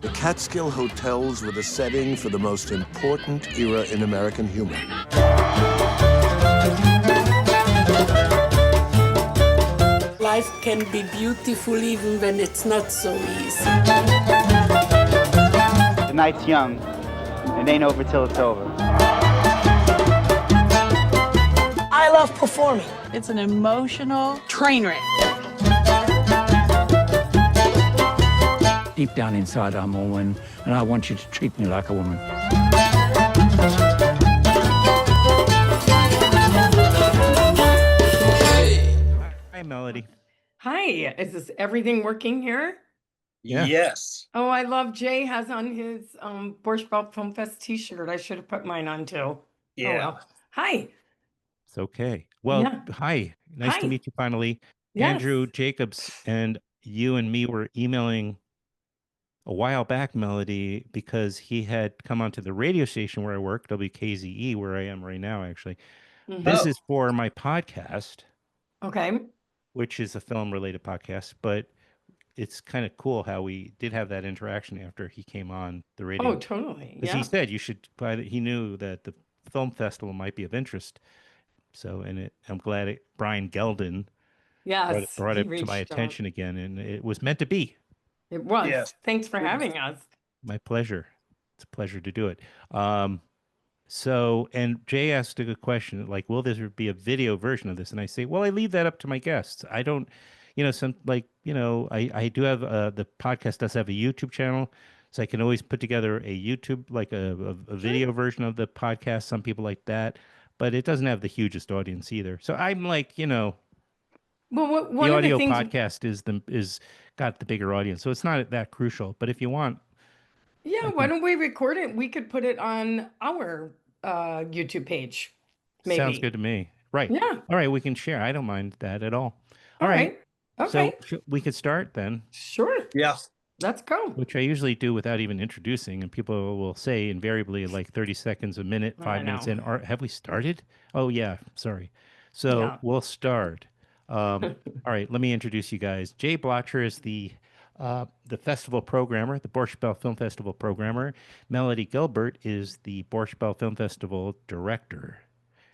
The Catskill hotels were the setting for the most important era in American humor. Life can be beautiful even when it's not so easy. The night's young. It ain't over till it's over. I love performing. It's an emotional train wreck. Deep down inside, I'm a woman, and I want you to treat me like a woman. Hi, Melody. Hi, is this everything working here? Yeah. Yes. Oh, I love Jay has on his Borscht Belt Film Fest t-shirt. I should have put mine on too. Yeah. Oh, well. Hi. It's okay. Well, Yeah. hi. Nice Hi. to meet you finally. Yes. Andrew Jacobs and you and me were emailing a while back, Melody, because he had come onto the radio station where I work, WKZE, where I am right now, actually. Mhm. This Oh. is for my podcast, Okay. which is a film-related podcast, but it's kind of cool how we did have that interaction after he came on the radio. Oh, totally. Because Yeah. he said you should, he knew that the film festival might be of interest. So, I'm glad Brian Gelden Yes. brought he it to my reached out. attention again, and it was meant to be. It was. Yes. Thanks for having us. My pleasure. It's a pleasure to do it. And Jay asked a good question, like, will there be a video version of this? And I say, well, I leave that up to my guests. I don't, I do have, the podcast does have a YouTube channel, so I can always put together a YouTube, like a video version of the podcast. Some people like that, but it doesn't have the hugest audience either. So I'm like, Well, the one of audio the things. podcast is got the bigger audience, so it's not that crucial. But if you want, Yeah. Why don't we record it? We could put it on our YouTube page. Maybe. sounds good to me. Right. Yeah. All right, we can share. I don't mind that at all. All right. Okay. So we could start then, Sure. Yeah. Let's go. which I usually do without even introducing, and people will say invariably like 30 seconds, a minute, I 5 minutes know. in. Have we started? Oh yeah, sorry. So Yeah. we'll start. All right, let me introduce you guys. Jay Blotcher is the festival programmer, the Borscht Belt Film Festival programmer. Melody Gilbert is the Borscht Belt Film Festival director.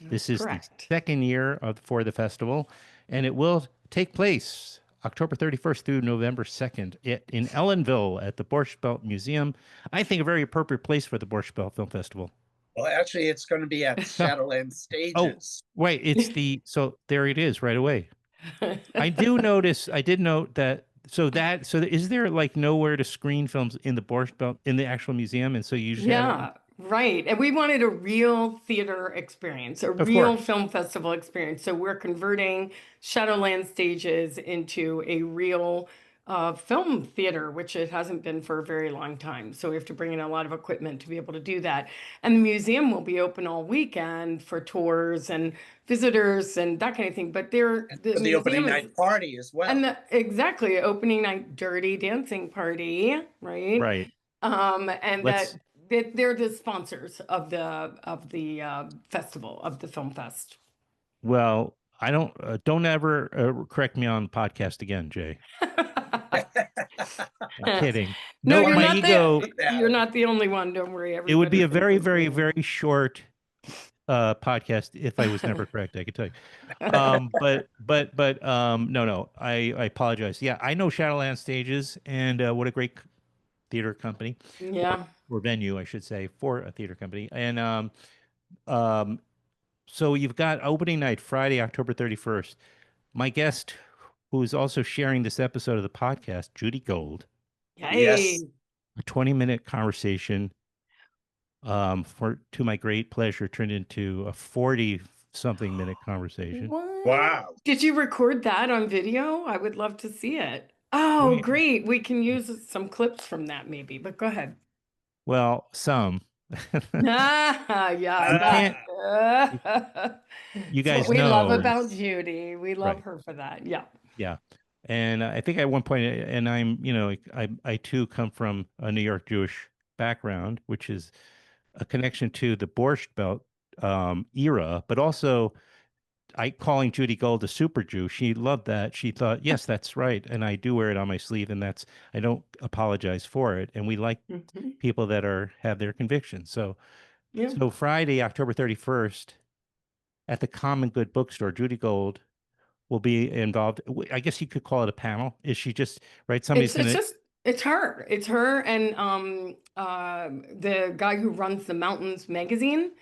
This is correct. the second year for the festival, and it will take place October 31st through November 2nd in Ellenville at the Borscht Belt Museum. I think a very appropriate place for the Borscht Belt Film Festival. Well, actually, it's going to be at Shadowland Stages. Wait, so there it is right away. I did note that. So is there like nowhere to screen films in the Borscht Belt in the actual museum? And so you usually Yeah, right. And we wanted a real theater experience, a Of real course. film festival experience. So we're converting Shadowland Stages into a real film theater, which it hasn't been for a very long time. So we have to bring in a lot of equipment to be able to do that. And the museum will be open all weekend for tours and visitors and that kind of thing. But The opening museum night party as well. and exactly, opening night dirty dancing party, right? right. And Let's- they're the sponsors of the festival, of the film fest. Well, I don't ever correct me on the podcast again, Jay. I'm kidding. No, No, you're my not ego. You're not the only one. Don't worry. It would be a Everybody's very, been very, listening. very short podcast if I was never correct. I could tell you. No. I apologize. Yeah, I know Shadowland Stages, and what a great theater company. Yeah. Or venue, I should say, for a theater company. And so you've got opening night Friday, October 31st. My guest, who is also sharing this episode of the podcast, Judy Gold, Hey. a 20-minute conversation, to my great pleasure, turned into a 40-something minute conversation. What? Wow. Did you record that on video? I would love to see it. Oh, Wait. great. We can use some clips from that maybe, but go ahead. Well, some. Yeah. You That's guys what we love know. about Judy. We love Right. her for that. Yeah. Yeah. And I think at one point, and I too come from a New York Jewish background, which is a connection to the Borscht Belt era, but also calling Judy Gold a super Jew. She loved that. She thought, yes, that's right. And I do wear it on my sleeve, and I don't apologize for it. And we like people that have their convictions. So, Yeah. so Friday, October 31st, at the Common Good Bookstore, Judy Gold will be involved. I guess you could call it a panel. Is she just, right? It's her and the guy who runs the Mountains magazine,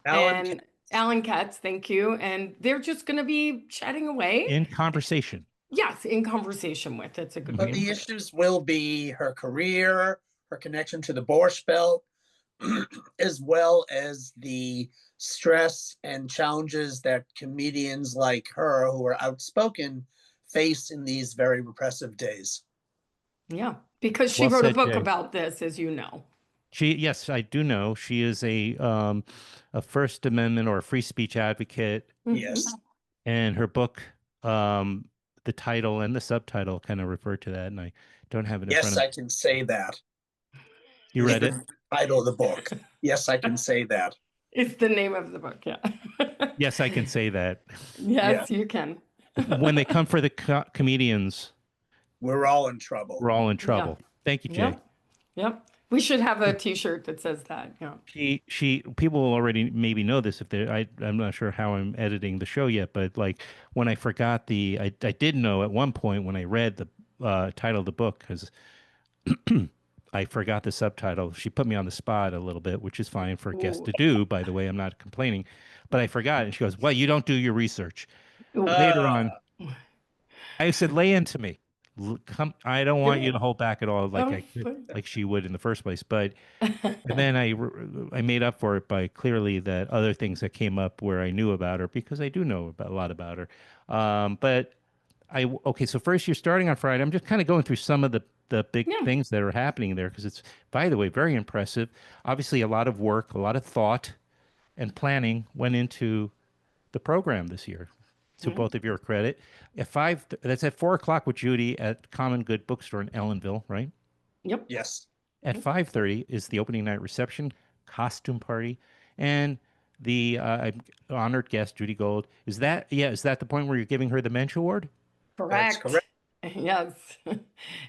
and Alan Katz, thank you. And they're just going to be chatting away. In conversation. Yes, in conversation with. It's a good But way. the issues will be her career, her connection to the Borscht Belt, as well as the stress and challenges that comedians like her, who are outspoken, face in these very repressive days. Yeah, because she Well wrote a said, book Jay. about this, as you know. Yes, I do know. She is a First Amendment or a free speech advocate. Yes. And her book, the title and the subtitle kind of refer to that, and I don't have it in front Yes, of me. I can say that. You read it? Title of the book. Yes, I can say that. It's the name of the book, yeah. Yes, I can say that. Yes, you can. When they come for the comedians, we're all in trouble. We're all in trouble. Yeah. Thank you, Jay. Yep. We should have a T-shirt that says that. Yeah. People already maybe know this if they're. I'm not sure how I'm editing the show yet, but like when I forgot I did know at one point when I read the title of the book, because I forgot the subtitle. She put me on the spot a little bit, which is fine for a guest to do, by the way. I'm not complaining, but I forgot. And she goes, well, you don't do your research. Later on, I said, lay into me. I don't want you to hold back at all like she would in the first place. But and then I made up for it by clearly that other things that came up where I knew about her, because I do know a lot about her. But okay, so first you're starting on Friday. I'm just kind of going through some of the big things that are happening there, because it's, by the way, very impressive. Obviously, a lot of work, a lot of thought and planning went into the program this year. So both of your credit. That's at 4:00 with Judy at Common Good Bookstore in Ellenville, right? Yep. Yes. At 5:30 is the opening night reception, costume party, and the honored guest Judy Gold. Is that the point where you're giving her the Mensch Award? Correct. That's correct. Yes.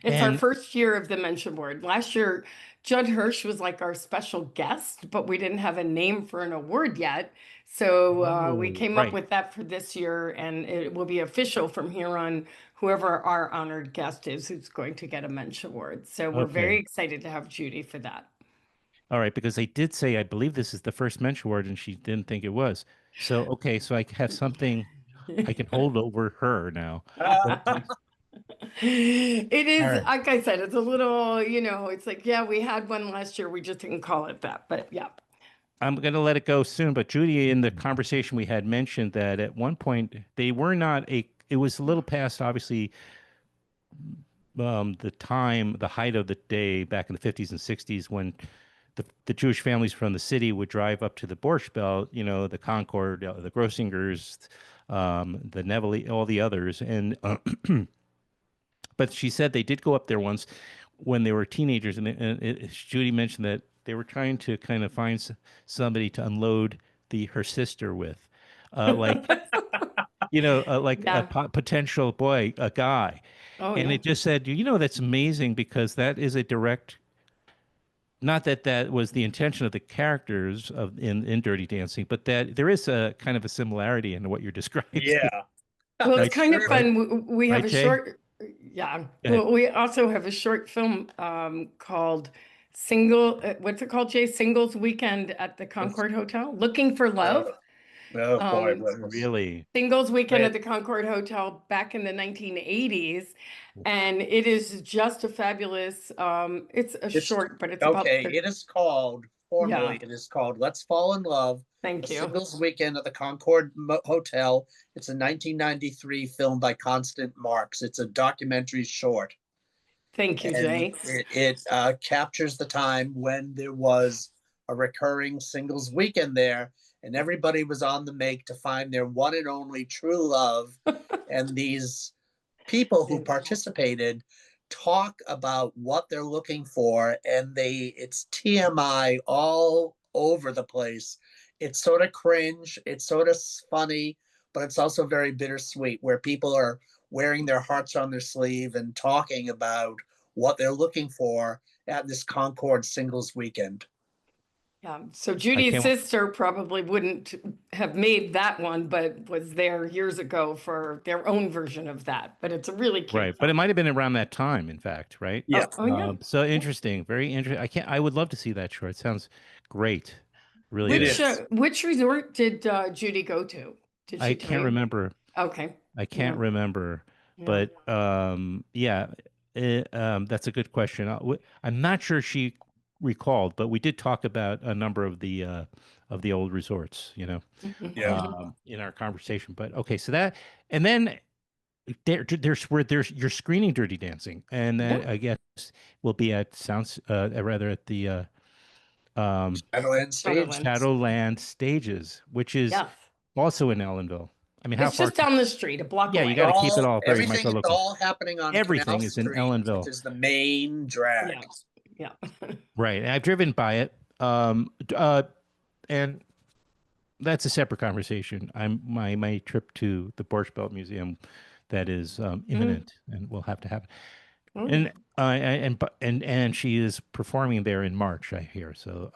It's our first year of the Mensch Award. Last year, Judd Hirsch was like our special guest, but we didn't have a name for an award yet. So we came up with that for this year, and it will be official from here on. Whoever our honored guest is, who's going to get a Mensch Award. So we're very excited to have Judy for that. All right, because they did say, I believe this is the first Mensch Award, and she didn't think it was. So, okay, so I have something I can hold over her now. It is, like I said, it's a little, it's like, yeah, we had one last year. We just didn't call it that, but yeah. I'm going to let it go soon, but Judy, in the conversation we had, mentioned that at one point they were not it was a little past, obviously, the height of the day back in the 50s and 60s when the Jewish families from the city would drive up to the Borscht Belt, the Concord, the Grossingers, the Neville, all the others. And but she said they did go up there once when they were teenagers, and Judy mentioned that they were trying to kind of find somebody to unload her sister with, like a potential boy, a guy. It just said, that's amazing, because that is a direct. Not that was the intention of the characters in Dirty Dancing, but that there is a kind of a similarity in what you're describing. Yeah. Well, it's kind of fun. We have a short. Yeah. Well, we also have a short film called what's it called, Jay? Singles Weekend at the Concord Hotel, Looking for Love. Oh boy, really? Singles Weekend at the Concord Hotel back in the 1980s. And it is just a fabulous, it's short, but it's about. Okay, it is called, formally, it is called Let's Fall in Love. Thank you. Singles Weekend at the Concord Hotel. It's a 1993 film by Constant Marks. It's a documentary short. Thank you, Jay. It captures the time when there was a recurring singles weekend there, and everybody was on the make to find their one and only true love. And these people who participated talk about what they're looking for, and it's TMI all over the place. It's sort of cringe, it's sort of funny, but it's also very bittersweet, where people are wearing their hearts on their sleeve and talking about what they're looking for at this Concord Singles Weekend. Yeah, so Judy's can't- sister probably wouldn't have made that one, but was there years ago for their own version of that. But it's a really cute Right, but it might have been around that time, in fact, right? Yeah. Oh, yeah. So interesting, very interesting. I would love to see that short. It sounds great. Really It does. is. Which resort did Judy go to? Did she I tell can't you? remember. Okay. I can't Yeah. remember, Yeah. but yeah, that's a good question. I'm not sure she recalled, but we did talk about a number of the old resorts, Yeah. in our conversation. But okay, so that, and then there's you're screening Dirty Dancing, and that I guess will be at rather at the Shadowland Stage. Shadowlands. Shadowland Stages, which is Yes. also in Ellenville. I mean, how It's far? just down the street, a block Yeah, away. you got to keep it all very Everything is micro-local. all happening on Everything Canal is in Street, Ellenville. which is the main drag. Yeah. Right. And I've driven by it. And that's a separate conversation. My trip to the Borscht Belt Museum that is imminent and will have to happen. Oh, And and she is performing there in March, I hear. So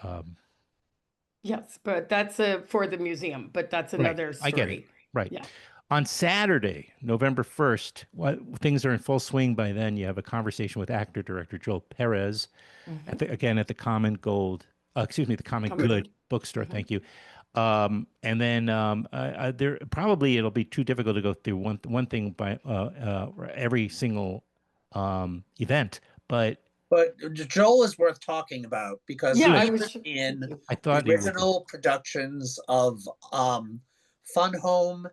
yes, but that's for the museum, but that's another story. I get it. Right. Yeah. On Saturday, November 1st, things are in full swing by then. You have a conversation with actor director Joel Perez again at the Common Gold, the Common Good bookstore. Thank you. And then there probably it'll be too difficult to go through one thing by every single event, but Joel is worth talking about because Yeah, he I was was in I the thought he would be. original productions of Fun Home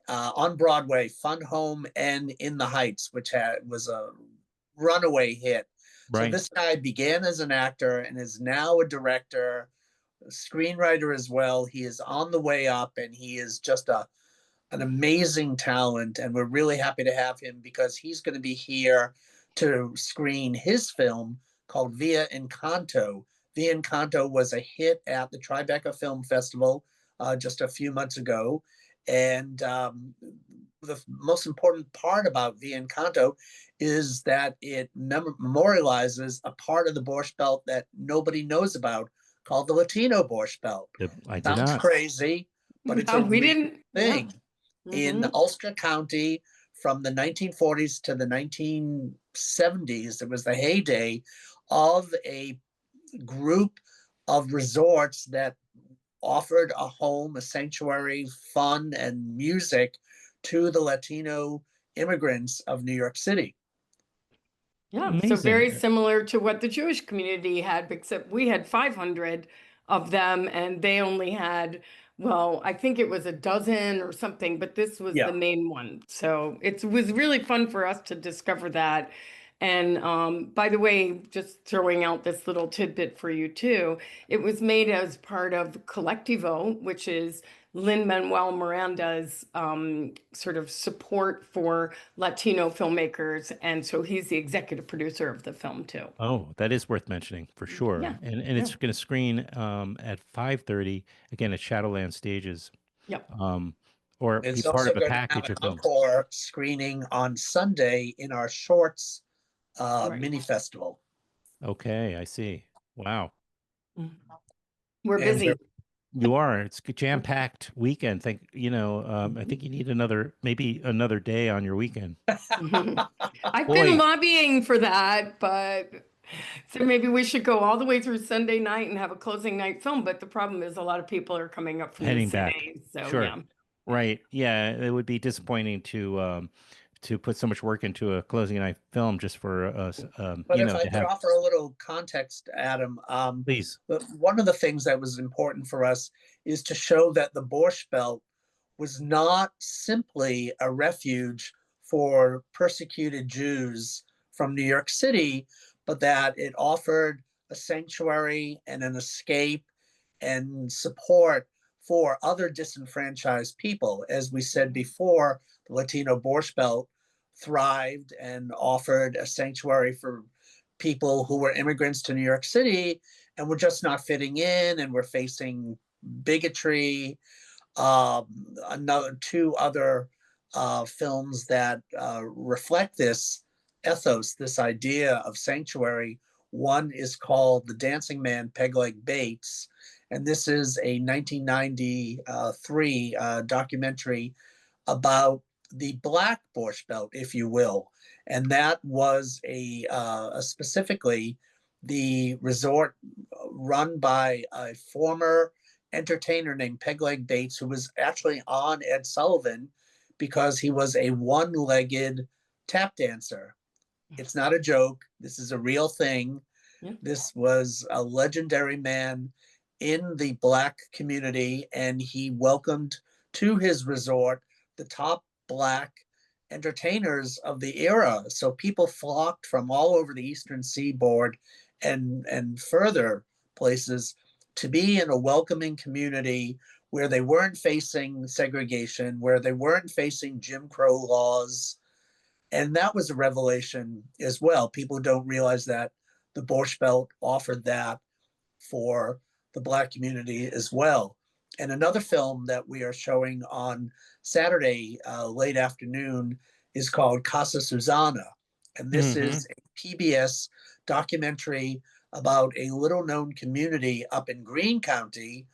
on Broadway, Fun Home, and In the Heights, which was a runaway hit. So Right. this guy began as an actor and is now a director, a screenwriter as well. He is on the way up, and he is just an amazing talent. And we're really happy to have him because he's going to be here to screen his film called Via Encanto. Via Encanto was a hit at the Tribeca Film Festival just a few months ago. And the most important part about Via Encanto is that it memorializes a part of the Borscht Belt that nobody knows about called the Latino Borscht Belt. I did Sounds not. crazy, but it's No, a we real didn't. thing. In Mhm. Ulster County from the 1940s to the 1970s. It was the heyday of a group of resorts that offered a home, a sanctuary, fun, and music to the Latino immigrants of New York City. Yeah, so very similar to what the Jewish community had, except we had 500 of them and they only had, well, I think it was a dozen or something, but this was Yeah. the main one. So it was really fun for us to discover that. And by the way, just throwing out this little tidbit for you too, it was made as part of Collectivo, which is Lin-Manuel Miranda's sort of support for Latino filmmakers. And so he's the executive producer of the film too. Oh, that is worth mentioning for sure. Yeah. And it's going to screen at 5:30 again at Shadowland Stages. Yep. Or It's be part also of a going to have package an of films. encore screening on Sunday in our shorts Right. mini festival. Okay, I see. Wow. We're And busy. You are. It's a jam-packed weekend. I think you need maybe another day on your weekend. I've Boy. been lobbying for that, but so maybe we should go all the way through Sunday night and have a closing night film. But the problem is a lot of people are coming up from Heading the back. city. So Sure. yeah. Right. Yeah, it would be disappointing to put so much work into a closing night film just for us, But if I could offer a little context, Adam, please. one of the things that was important for us is to show that the Borscht Belt was not simply a refuge for persecuted Jews from New York City, but that it offered a sanctuary and an escape and support for other disenfranchised people. As we said before, the Latino Borscht Belt thrived and offered a sanctuary for people who were immigrants to New York City and were just not fitting in and were facing bigotry. Two other films that reflect this ethos, this idea of sanctuary. One is called The Dancing Man, Pegleg Bates, and this is a 1993 documentary about the Black Borscht Belt, if you will. And that was specifically the resort run by a former entertainer named Pegleg Bates, who was actually on Ed Sullivan because he was a one-legged tap dancer. It's not a joke. This is a real thing. Yeah. This was a legendary man in the Black community, and he welcomed to his resort the top Black entertainers of the era. So people flocked from all over the Eastern Seaboard and further places to be in a welcoming community where they weren't facing segregation, where they weren't facing Jim Crow laws. And that was a revelation as well. People don't realize that the Borscht Belt offered that for the Black community as well. And another film that we are showing on Saturday, late afternoon, is called Casa Susana. And this is a PBS documentary about a little known community up in Greene County,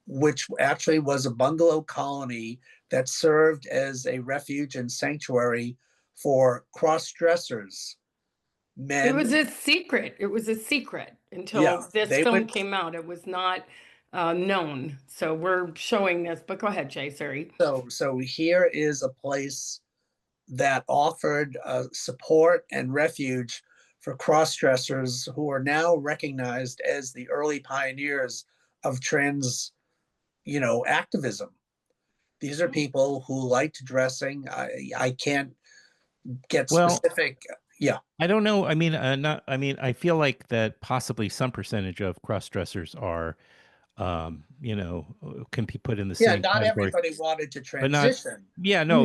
which actually was a bungalow colony that served as a refuge and sanctuary for cross-dressers. Men. It was a secret. It was a secret until this film came out. It was not known. So we're showing this, but go ahead, Jay, sorry. So here is a place that offered support and refuge for cross-dressers who are now recognized as the early pioneers of trans, activism. These are people who liked dressing. I can't get specific. Yeah. I don't know. I mean, I feel like that possibly some percentage of cross-dressers are, can be put in the same not category. everybody wanted to But not, transition.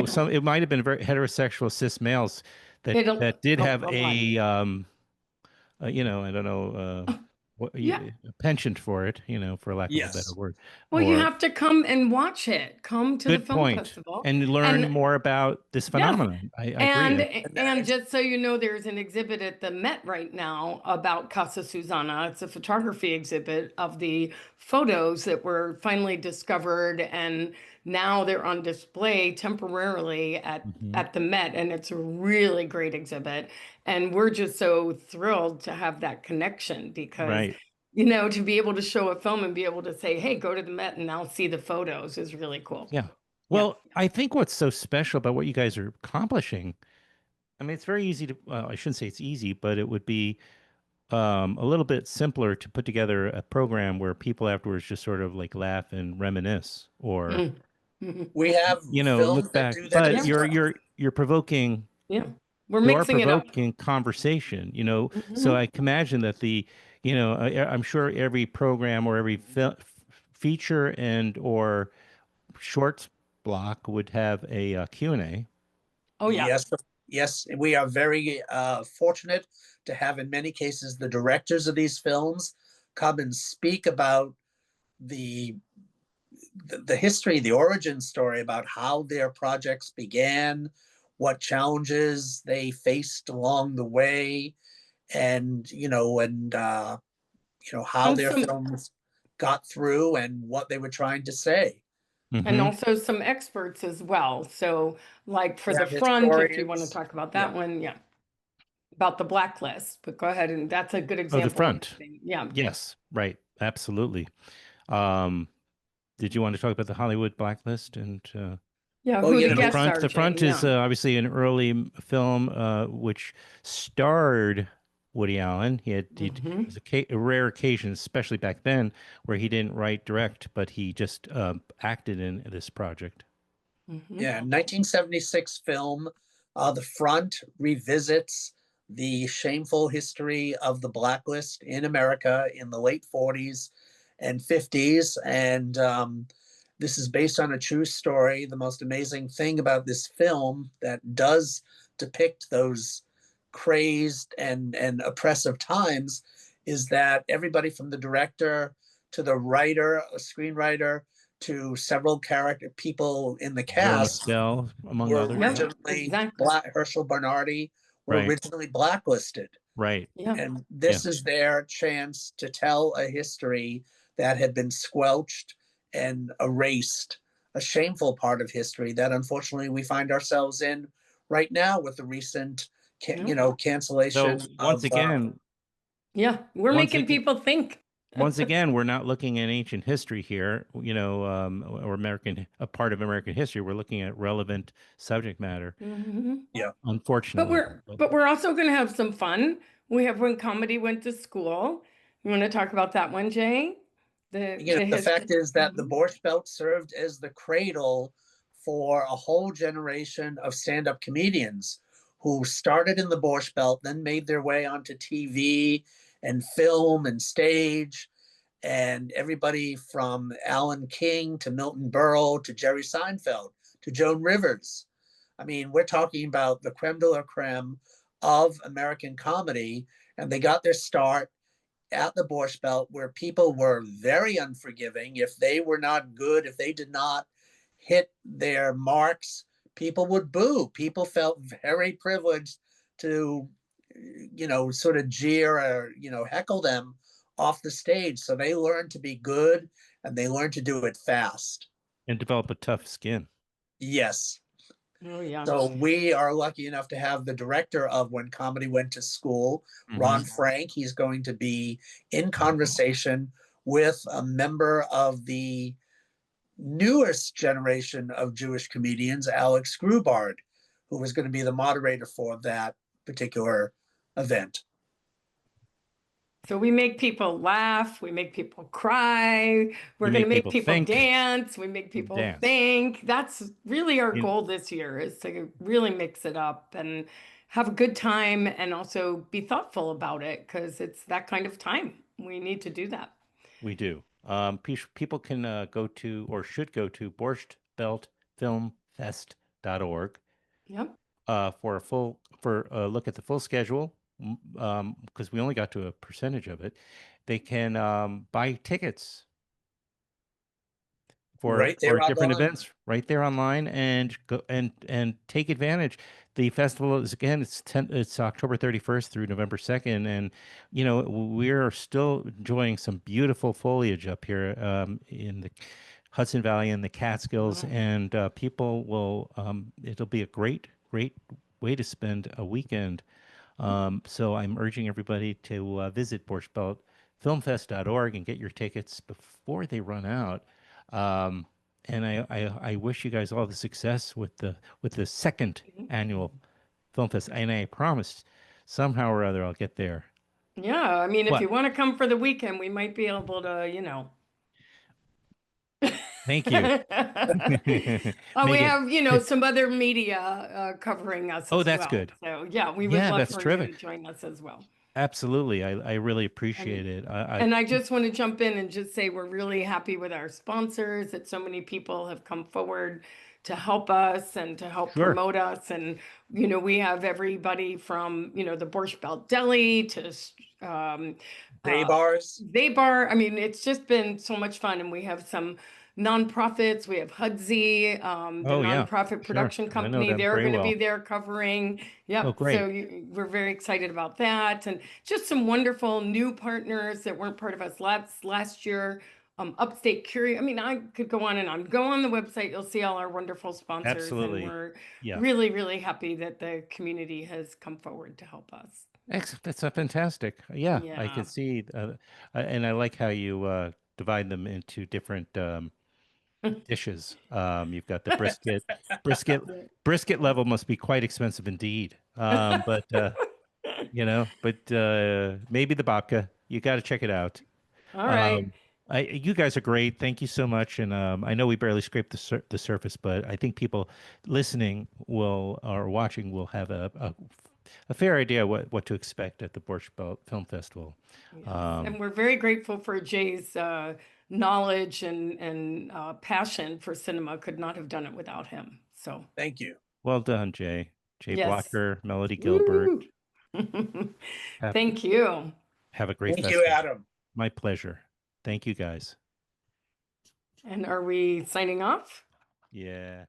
some, it might have been very heterosexual cis males that did have a I don't know, a penchant for it, for lack of a better word. Well, you have to come and watch it. Come to the film festival and learn more about this phenomenon. I agree. And just so you know, there's an exhibit at the Met right now about Casa Susana. It's a photography exhibit of the photos that were finally discovered, and now they're on display temporarily at the Met, and it's a really great exhibit. And we're just so thrilled to have that connection because, to be able to show a film and be able to say, hey, go to the Met and now see the photos is really cool. Yeah. Well, I think what's so special about what you guys are accomplishing, I mean, it's very easy to, well, I shouldn't say it's easy, but it would be a little bit simpler to put together a program where people afterwards just sort of like laugh and reminisce or, we have, look back, but you're provoking. Yeah. We're mixing it up. Provoking conversation, so I can imagine that I'm sure every program or every feature and or shorts block would have a Q&A. Oh, yeah. Yes. We are very fortunate to have, in many cases, the directors of these films come and speak about the history, the origin story, about how their projects began, what challenges they faced along the way, and how their films got through and what they were trying to say. And also some experts as well. So like for the front, if you want to talk about that one, about the blacklist, but go ahead, and that's a good example. Oh, the front. Yeah. Yes, right. Absolutely. Did you want to talk about the Hollywood blacklist and the front is obviously an early film which starred Woody Allen. It was a rare occasion, especially back then, where he didn't write, direct, but he just acted in this project. 1976 film. The Front revisits the shameful history of the blacklist in America in the late 40s and 50s, and this is based on a true story. The most amazing thing about this film that does depict those crazed and oppressive times is that everybody from the director to the writer, a screenwriter, to several character people in the Joe cast Mostel, among were others. Yeah, originally exactly. Herschel Bernardi were Right. originally blacklisted. Right. Yeah. And this is their chance to tell a history that had been squelched and erased, a shameful part of history that unfortunately we find ourselves in right now with the recent, cancellation So once of. again, Yeah, we're Once making again- people think. once again, we're not looking at ancient history here, or a part of American history. We're looking at relevant subject matter, Mhm. But unfortunately. we're also going to have some fun. We have When Comedy Went to School. You want to talk about that one, Jay? The fact is that the Borscht Belt served as the cradle for a whole generation of stand-up comedians who started in the Borscht Belt, then made their way onto TV and film and stage. And everybody from Alan King to Milton Berle to Jerry Seinfeld to Joan Rivers. I mean, we're talking about the creme de la creme of American comedy, and they got their start at the Borscht Belt, where people were very unforgiving. If they were not good, if they did not hit their marks, people would boo. People felt very privileged to, sort of jeer or, heckle them off the stage. So they learned to be good and they learned to do it fast. And develop a tough skin. Yes. Oh, yeah. So we are lucky enough to have the director of When Comedy Went to School, Ron Frank. He's going to be in conversation with a member of the newest generation of Jewish comedians, Alex Grubard, who was going to be the moderator for that particular event. So we make people laugh, we make people cry, we're going to make people think. dance, we make people think. That's really our goal this year, is to really mix it up and have a good time and also be thoughtful about it, because it's that kind of time. We need to do that. We do. People can go to, or should go to, borschtbeltfilmfest.org. Yep. For a look at the full schedule, because we only got to a percentage of it. They can buy tickets for different events right there online, and go and take advantage. The festival is, again, it's October 31st through November 2nd, and we're still enjoying some beautiful foliage up here in the Hudson Valley and the Catskills, and people will it'll be a great way to spend a weekend. So I'm urging everybody to visit BorschtBeltFilmFest.org and get your tickets before they run out. And I wish you guys all the success with the second annual Film Fest. And I promised somehow or other I'll get there. Yeah, I mean, if you want to come for the weekend, we might be able to, Thank you. we have, some other media covering us. Oh, as that's well. good. So yeah, we would love that's for terrific. you to join us as well. Absolutely. I really appreciate it. And I just want to jump in and just say we're really happy with our sponsors, that so many people have come forward to help us and to help promote us. And, we have everybody from, the Borscht Belt Deli to Day bars. Day Bar. I mean, it's just been so much fun. And we have some nonprofits. We have Hudsy, the nonprofit production company. They're going to be there covering. Yep. Oh, great. So we're very excited about that. And just some wonderful new partners that weren't part of us last year. Upstate Curio. I mean, I could go on and on. Go on the website. You'll see all our wonderful sponsors. Absolutely. And we're really, really happy that the community has come forward to help us. That's fantastic. Yeah, I can see. And I like how you divide them into different dishes. You've got the brisket level must be quite expensive indeed. But maybe the babka. You got to check it out. All right. You guys are great. Thank you so much. And I know we barely scraped the surface, but I think people listening or watching will have a fair idea what to expect at the Borscht Belt Film Festival. Yes. And we're very grateful for Jay's knowledge and passion for cinema. Could not have done it without him. So thank you. Well done, Jay. Jay Yes. Blotcher, Melody Gilbert. Woo. Have, Thank you. have a great Thank festival. you, Adam. My pleasure. Thank you, guys. And are we signing off? Yeah.